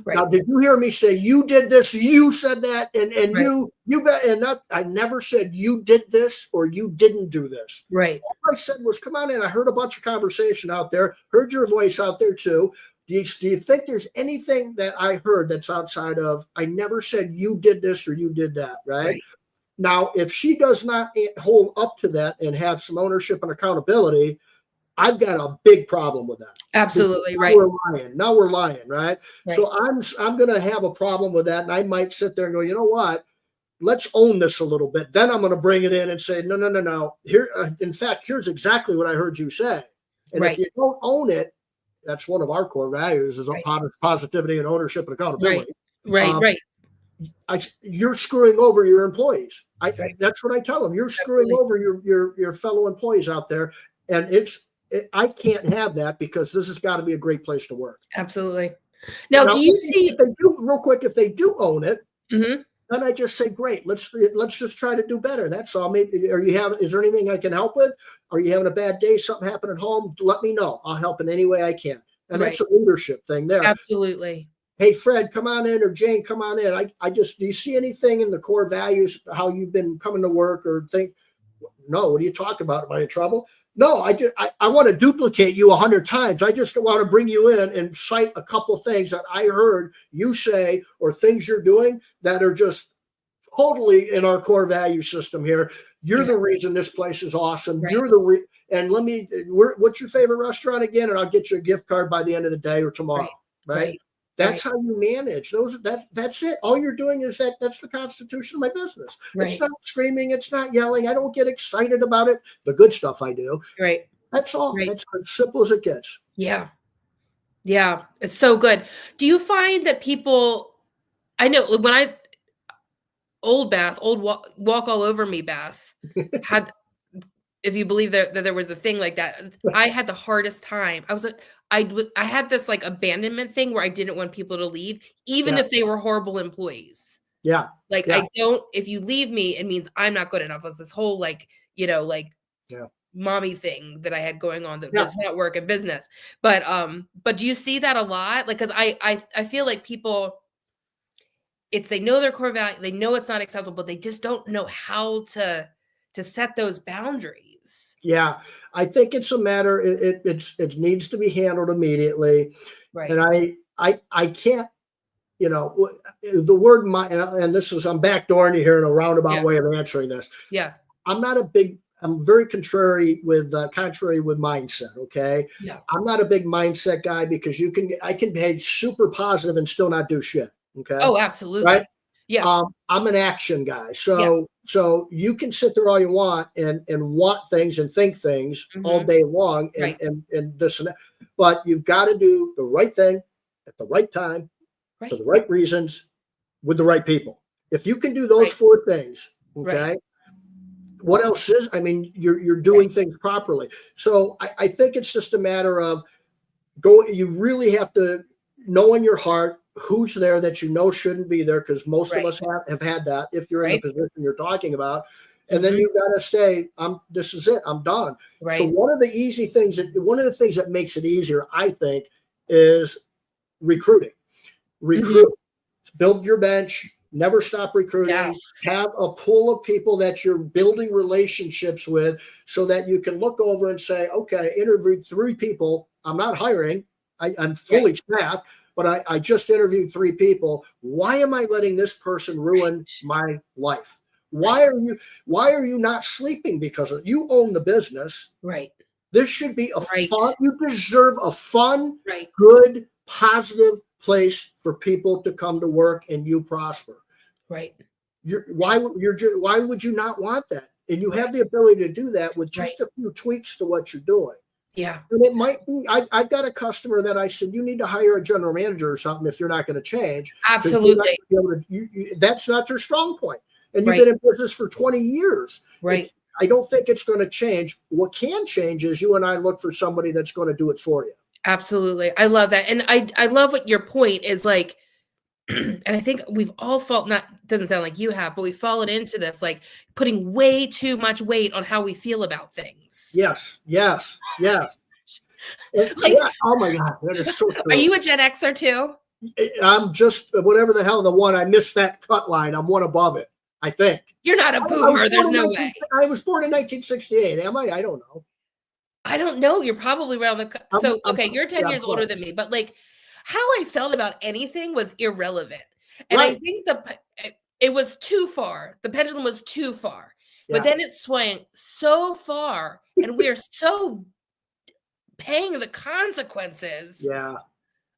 Now, did you hear me say you did this, you said that, and you bet, and that I never said you did this or you didn't do this. All I said was, come on in. I heard a bunch of conversation out there, heard your voice out there too. Do you think there's anything that I heard that's outside of, I never said you did this or you did that, right? Now, if she does not hold up to that and have some ownership and accountability, I've got a big problem with that. Absolutely. Now we're lying, right? So I'm going to have a problem with that. And I might sit there and go, you know what? let's own this a little bit. Then I'm going to bring it in and say, no. Here, in fact, here's exactly what I heard you say. And if you don't own it, that's one of our core values is positivity and ownership and accountability. Right. You're screwing over your employees. That's what I tell them. You're screwing over your fellow employees out there, and I can't have that because this has got to be a great place to work. Absolutely. Now, do you see? If they do, real quick, if they do own it, mm-hmm. then I just say, great. Let's just try to do better. That's all. Maybe is there anything I can help with? Are you having a bad day? Something happened at home? Let me know. I'll help in any way I can. And that's a leadership thing there. Absolutely. Hey, Fred, come on in, or Jane, come on in. Do you see anything in the core values, how you've been coming to work, or think, no, what are you talking about? Am I in trouble? No, I want to duplicate you 100 times. I just want to bring you in and cite a couple things that I heard you say or things you're doing that are just totally in our core value system here. You're the reason this place is awesome. Right. You're and what's your favorite restaurant again? And I'll get you a gift card by the end of the day or tomorrow. Right? That's how you manage those. That's it. All you're doing is that's the constitution of my business. Right. It's not screaming. It's not yelling. I don't get excited about it. The good stuff I do. Right. That's all. Right. That's as simple as it gets. Yeah. Yeah. It's so good. Do you find that people, I know when old walk all over me, Beth, had, if you believe that there was a thing like that, I had the hardest time. I had this like abandonment thing where I didn't want people to leave, even if they were horrible employees. Yeah. If you leave me, it means I'm not good enough. It was this whole mommy thing that I had going on that does not work in business. But do you see that a lot? Like, cause I feel like people, they know their core value, they know it's not acceptable, but they just don't know how to set those boundaries. Yeah, I think it's a matter. It needs to be handled immediately, right? And I can't, the word and this is I'm backdooring you here in a roundabout way of answering this. Yeah, I'm very contrary with mindset. Okay, I'm not a big mindset guy because I can be super positive and still not do shit. Okay. Oh, absolutely. Right. Yeah. I'm an action guy. So you can sit there all you want and want things and think things all day long and this and that. But you've got to do the right thing at the right time for the right reasons with the right people. If you can do those 4 things, okay, what else is? I mean, you're doing things properly. So I think it's just a matter of you really have to know in your heart who's there that shouldn't be there, because most of us have had that if you're in the position you're talking about. And then you've got to say, this is it, I'm done. Right. So one of the things that makes it easier, I think, is recruiting. Build your bench, never stop recruiting. Yes. Have a pool of people that you're building relationships with so that you can look over and say, okay, I interviewed 3 people. I'm not hiring. I'm fully staffed. But I just interviewed 3 people. Why am I letting this person ruin my life? Why are you not sleeping because you own the business? Right. This should be a fun. You deserve a fun, good, positive place for people to come to work and you prosper. Right. Why would you not want that? And you have the ability to do that with just a few tweaks to what you're doing. Yeah. And it might be, I've got a customer that I said, you need to hire a general manager or something if you're not going to change. Absolutely. That's not your strong point. And you've been in business for 20 years. Right. I don't think it's going to change. What can change is you and I look for somebody that's going to do it for you. Absolutely. I love that. And I love what your point is like. And I think we've all doesn't sound like you have, but we've fallen into this, like putting way too much weight on how we feel about things. Yes. Oh my God. That is so true. Are you a Gen Xer too? I'm just whatever the hell the one. I missed that cut line. I'm one above it, I think. You're not a boomer. There's no way. I was born in 1968. Am I? I don't know. I don't know. You're probably around okay, you're 10 years older than me, but like how I felt about anything was irrelevant. And I think it was too far. The pendulum was too far. But then it swung so far and we're so paying the consequences. Yeah.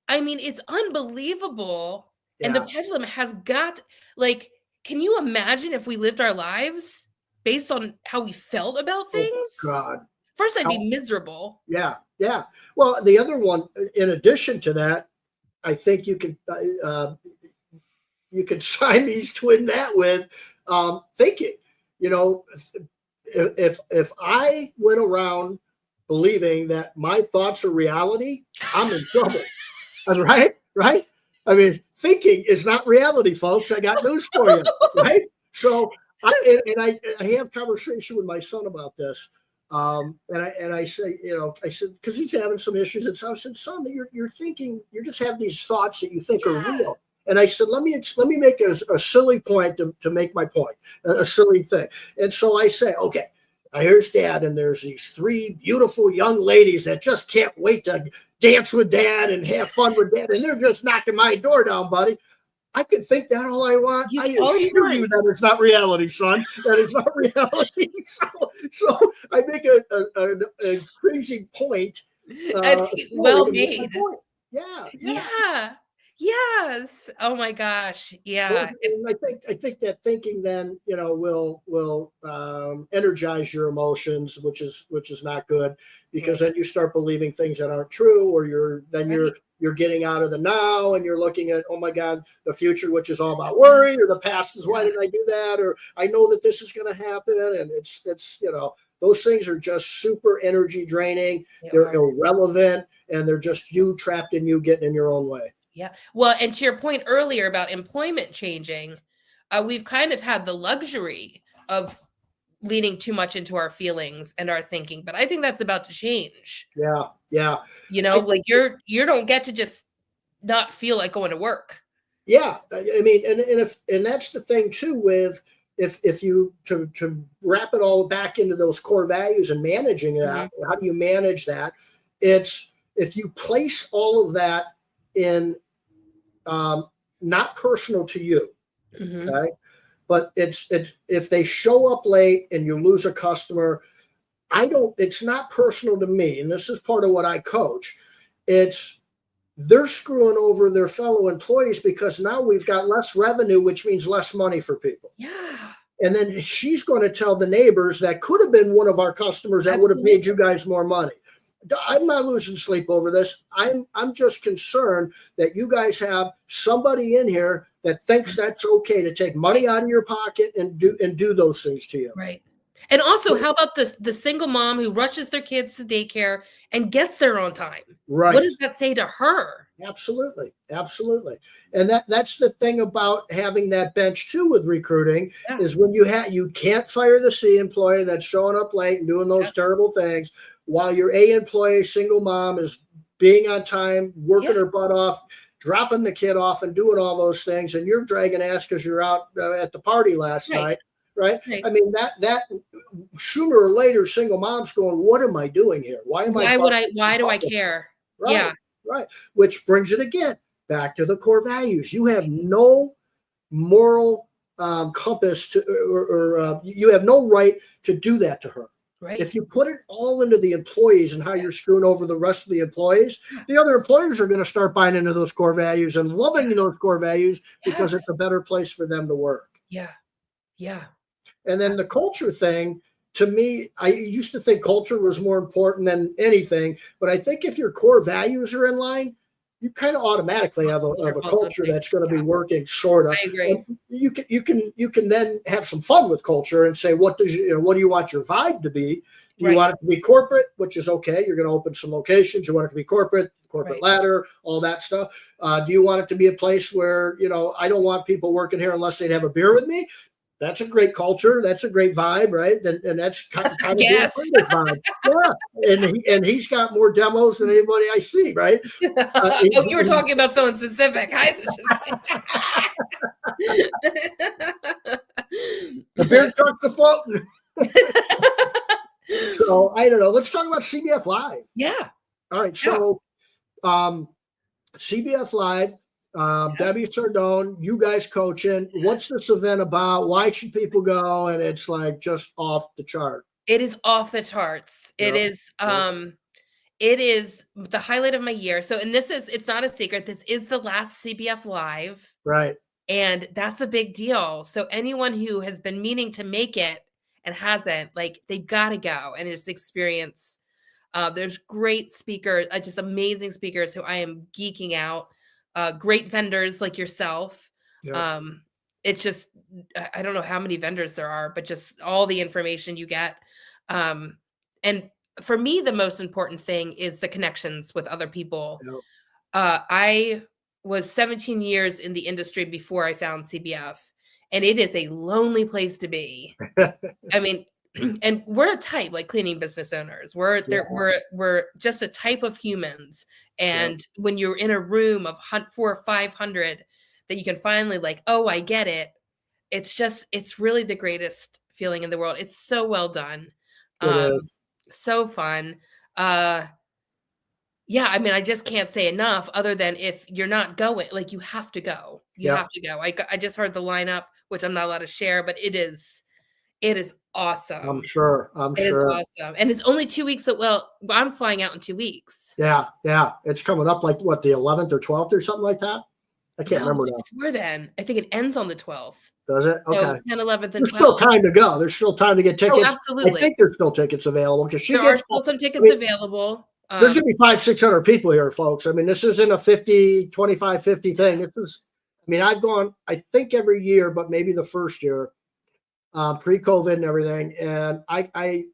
I mean, it's unbelievable. Yeah. And the pendulum has got can you imagine if we lived our lives based on how we felt about things? Oh, God. First, I'd be miserable. Yeah. Yeah. Well, the other one, in addition to that, I think you could Siamese twin that with thinking. You know, if I went around believing that my thoughts are reality, I'm in trouble. Right? Right? I mean, thinking is not reality, folks. I got news for you. Right? So, I have conversation with my son about this. And I say, I said, because he's having some issues. And so I said, son, you're thinking, you just have these thoughts that you think are real. And I said, let me make a silly point to make my point, a silly thing. And so I say, okay, here's dad, and there's these 3 beautiful young ladies that just can't wait to dance with dad and have fun with dad, and they're just knocking my door down, buddy. I can think that all I want. I assure you that it's not reality, son. That is not reality. So I make a crazy point. Well made. Yeah. Yes. Oh my gosh. Yeah. Well, I think that thinking then, will energize your emotions, which is not good, because then you start believing things that aren't true, or you're getting out of the now and you're looking at, oh my God, the future, which is all about worry, or the past is why didn't I do that, or I know that this is going to happen, and it's those things are just super energy draining. They're irrelevant, and they're just you trapped in you getting in your own way. Yeah. Well, and to your point earlier about employment changing, we've kind of had the luxury of leaning too much into our feelings and our thinking, but I think that's about to change. Yeah. Yeah. Like you don't get to just not feel like going to work. Yeah. I mean, and that's the thing too, with if you to wrap it all back into those core values and managing that, how do you manage that? It's if you place all of that in not personal to you, okay, but it's if they show up late and you lose a customer, it's not personal to me, and this is part of what I coach. It's they're screwing over their fellow employees because now we've got less revenue, which means less money for people. Yeah. And then she's going to tell the neighbors that could have been one of our customers that would have paid you guys more money. I'm not losing sleep over this. I'm just concerned that you guys have somebody in here that thinks that's okay to take money out of your pocket and do those things to you. Right. And also, how about the single mom who rushes their kids to daycare and gets there on time? Right. What does that say to her? Absolutely. Absolutely. And that's the thing about having that bench too with recruiting, is when you can't fire the C employee that's showing up late and doing those terrible things, while your A employee, single mom, is being on time, working her butt off, dropping the kid off and doing all those things, and you're dragging ass because you're out at the party last night. Right? I mean, that sooner or later, single mom's going, what am I doing here? Why do I care? Right. Right. Which brings it again back to the core values. You have no moral compass or you have no right to do that to her. Right. If you put it all into the employees and how you're screwing over the rest of the employees, the other employers are going to start buying into those core values and loving those core values because it's a better place for them to work. Yeah. Yeah. And then the culture thing, to me, I used to think culture was more important than anything, but I think if your core values are in line, you kind of automatically have a culture that's going to be working, sort of. I agree. And you can then have some fun with culture and say, what do you want your vibe to be? Do you want it to be corporate, which is okay? You're going to open some locations. You want it to be corporate ladder, all that stuff. Do you want it to be a place where I don't want people working here unless they'd have a beer with me? That's a great culture. That's a great vibe, right? And that's kind of yes. the vibe. Yeah, and he's got more demos than anybody I see, right? You were talking about someone specific. The beer truck's a floating. So I don't know. Let's talk about CBF Live. Yeah. All right. So CBF Live. Debbie Sardone, you guys coaching. What's this event about? Why should people go? And it's like just off the chart. It is off the charts. It is the highlight of my year. So, and it's not a secret. This is the last CBF Live. Right. And that's a big deal. So anyone who has been meaning to make it and hasn't, like, they've got to go and just experience. There's great speakers, just amazing speakers who I am geeking out. Great vendors like yourself. Yep. It's just, I don't know how many vendors there are, but just all the information you get. And for me, the most important thing is the connections with other people. Yep. I was 17 years in the industry before I found CBF, and it is a lonely place to be. I mean, and we're a type, like cleaning business owners. We're just a type of humans. And when you're in a room of 400 or 500 that you can finally, like, oh, I get it. It's really the greatest feeling in the world. It's so well done. It is. So fun. Yeah, I mean, I just can't say enough other than if you're not going, like, you have to go. You have to go. I just heard the lineup, which I'm not allowed to share, but it is awesome. I'm sure. It is awesome. And it's only 2 weeks I'm flying out in 2 weeks. Yeah. It's coming up like what, the 11th or 12th or something like that? I can't remember now. Before then. I think it ends on the 12th. Does it? Okay. So 10, 11th, and 12th. There's still time to go. There's still time to get tickets. Oh, absolutely. I think there's still tickets available because there are still some tickets available. There's going to be 500-600 people here, folks. I mean, this isn't a 25-50 thing. This is, I mean, I've gone, I think every year, but maybe the first year, pre-COVID and everything. And I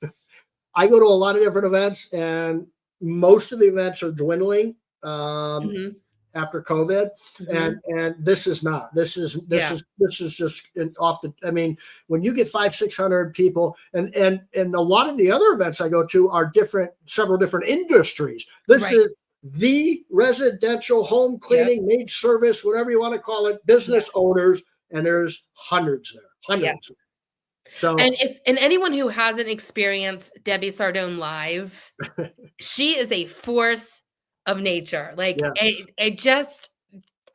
go to a lot of different events, and most of the events are dwindling after COVID. And this is not. This is just off the. I mean, when you get 500-600 people, and a lot of the other events I go to are several different industries. This is the residential home cleaning, maid service, whatever you want to call it, business owners, and there's hundreds there. Hundreds. So, and anyone who hasn't experienced Debbie Sardone live, she is a force of nature. Like, I just,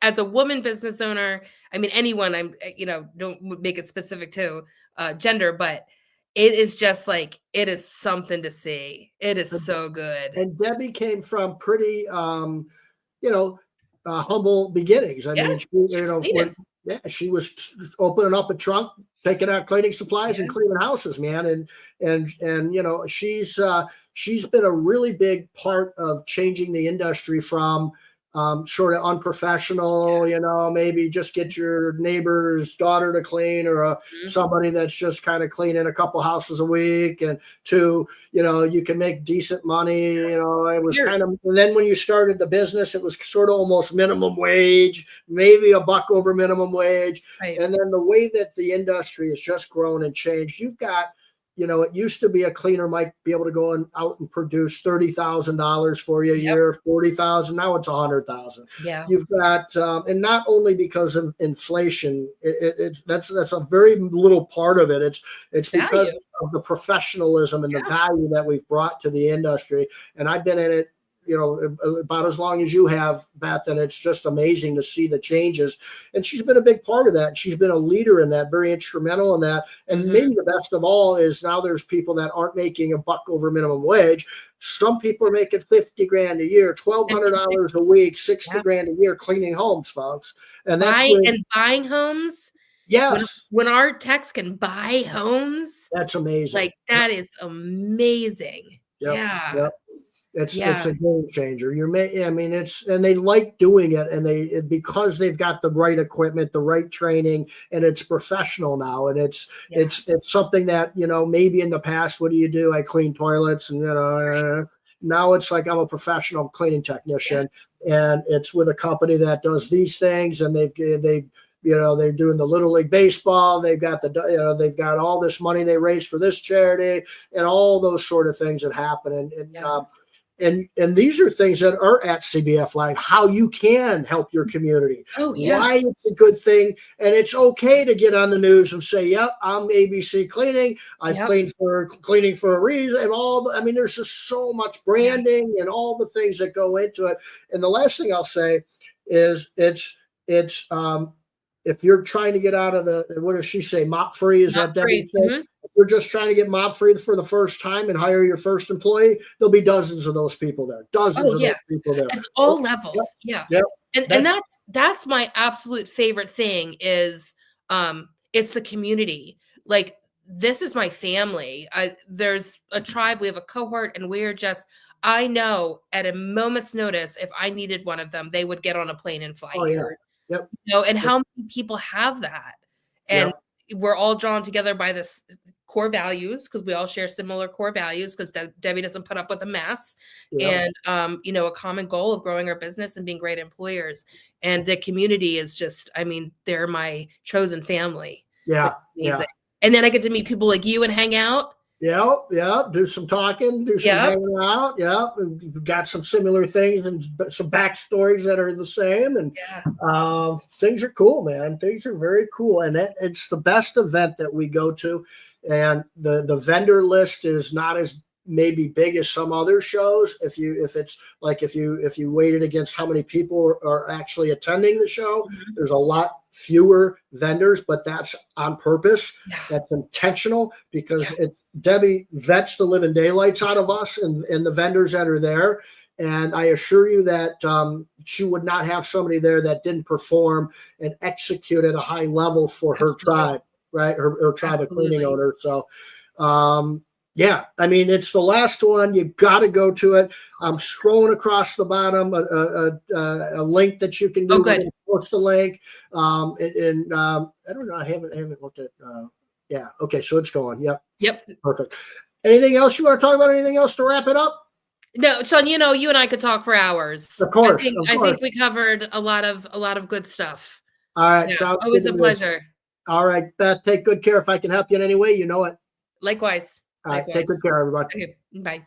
as a woman business owner, I mean, anyone, don't make it specific to gender, but it is just like, it is something to see. It is so good. And Debbie came from pretty, humble beginnings. I mean, she was opening up a trunk, taking out cleaning supplies and cleaning houses, man. And she's been a really big part of changing the industry from sort of unprofessional, maybe just get your neighbor's daughter to clean, or somebody that's just kind of cleaning a couple houses a week, and to, you can make decent money. It was kind of, and then when you started the business, it was sort of almost minimum wage, maybe $1 over minimum wage. Right. And then the way that the industry has just grown and changed, you've got, it used to be a cleaner might be able to go out and produce $30,000 for you a year, $40,000. Now it's $100,000. Yeah, you've got, and not only because of inflation, that's a very little part of it. It's because of the professionalism and the value that we've brought to the industry. And I've been in it, about as long as you have, Beth, and it's just amazing to see the changes. And she's been a big part of that. And she's been a leader in that, very instrumental in that. And maybe the best of all is now there's people that aren't making $1 over minimum wage. Some people are making $50,000 a year, $1,200 a week, $60,000 a year cleaning homes, folks. And that's buying homes. Yes. When our techs can buy homes, that's amazing. Like, that is amazing. Yep. It's a game changer. And they like doing it, and because they've got the right equipment, the right training, and it's professional now. And it's something that, maybe in the past, what do you do? I clean toilets, and now it's like I'm a professional cleaning technician, and it's with a company that does these things, and they're doing the Little League baseball. They've got they've got all this money they raise for this charity, and all those sort of things that happen. And these are things that are at CBF Live, how you can help your community. Why it's a good thing. And it's okay to get on the news and say, yep, I'm ABC Cleaning. I've cleaned for cleaning for a reason. And there's just so much branding and all the things that go into it. And the last thing I'll say is it's if you're trying to get out of what does she say? Mop free? Is that Debbie say? If you're just trying to get mop free for the first time and hire your first employee, there'll be dozens of those people there. Dozens of those people there. It's all levels. Yep. And that's my absolute favorite thing is it's the community. Like this is my family. There's a tribe, we have a cohort, and we're just I know at a moment's notice if I needed one of them, they would get on a plane and fly Oh yeah. here. Yep. You know, and Yep. how many people have that? And Yep. we're all drawn together by this core values because we all share similar core values because Debbie doesn't put up with a mess. Yep. And you know, a common goal of growing our business and being great employers. And the community is just, I mean, they're my chosen family. Yeah. Amazing. And then I get to meet people like you and hang out. Yeah, yeah. Do some talking, do some hanging out. Yeah, we've got some similar things and some backstories that are the same, and things are cool, man. Things are very cool, and it's the best event that we go to, and the vendor list is not as maybe big as some other shows. If you weighted against how many people are actually attending the show, there's a lot fewer vendors, but that's on purpose. That's intentional because Debbie vets the living daylights out of us and the vendors that are there. And I assure you that she would not have somebody there that didn't perform and execute at a high level for her tribe, right? Her tribe of cleaning owners. So, yeah, I mean, it's the last one. You got to go to it. I'm scrolling across the bottom a link that you can do. Oh, good. Post the link. And I don't know. I haven't looked at. Yeah. Okay. So it's going. Yep. Perfect. Anything else you want to talk about? Anything else to wrap it up? No, Shawn. You know, you and I could talk for hours. Of course. I think we covered a lot of good stuff. All right. Yeah, always a pleasure. All right, Beth. Take good care. If I can help you in any way, you know it. Likewise. All right. Take good care, everybody. Okay. Bye.